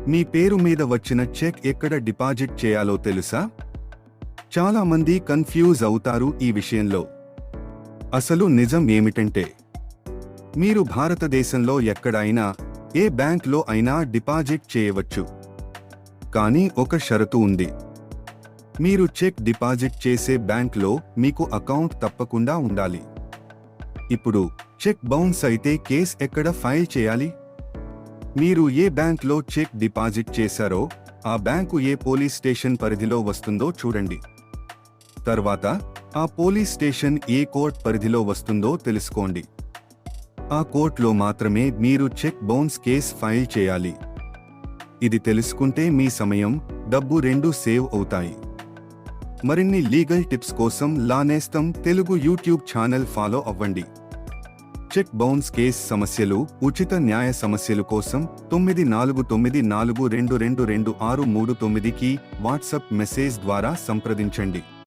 మీ పేరు మీద వచ్చిన చెక్ ఎక్కడ డిపాజిట్ చేయాలో తెలుసా? చాలా మంది కన్ఫ్యూజ్ అవుతారు ఈ విషయంలో. అసలు నిజం ఏమిటంటే, మీరు భారతదేశంలో ఎక్కడైనా ఏ బ్యాంక్లో అయినా డిపాజిట్ చేయవచ్చు. కానీ ఒక షరతు ఉంది. మీరు చెక్ డిపాజిట్ చేసే బ్యాంక్లో మీకు అకౌంట్ తప్పకుండా ఉండాలి. ఇప్పుడు చెక్ బౌన్స్ అయితే కేస్ ఎక్కడ ఫైల్ చేయాలి? మీరు ఏ బ్యాంక్లో చెక్ డిపాజిట్ చేశారో ఆ బ్యాంకు ఏ పోలీస్ స్టేషన్ పరిధిలో వస్తుందో చూడండి. తర్వాత ఆ పోలీస్ స్టేషన్ ఏ కోర్ట్ పరిధిలో వస్తుందో తెలుసుకోండి. ఆ కోర్టులో మాత్రమే మీరు చెక్ బౌన్స్ కేస్ ఫైల్ చేయాలి. ఇది తెలుసుకుంటే మీ సమయం, డబ్బు రెండూ సేవ్ అవుతాయి. మరిన్ని లీగల్ టిప్స్ కోసం లా నేస్తం తెలుగు యూట్యూబ్ ఛానల్ ఫాలో అవ్వండి. చెక్ బౌన్స్ కేస్ సమస్యలు, ఉచిత న్యాయ సమస్యలు కోసం 949422222639కి వాట్సాప్ మెసేజ్ ద్వారా సంప్రదించండి.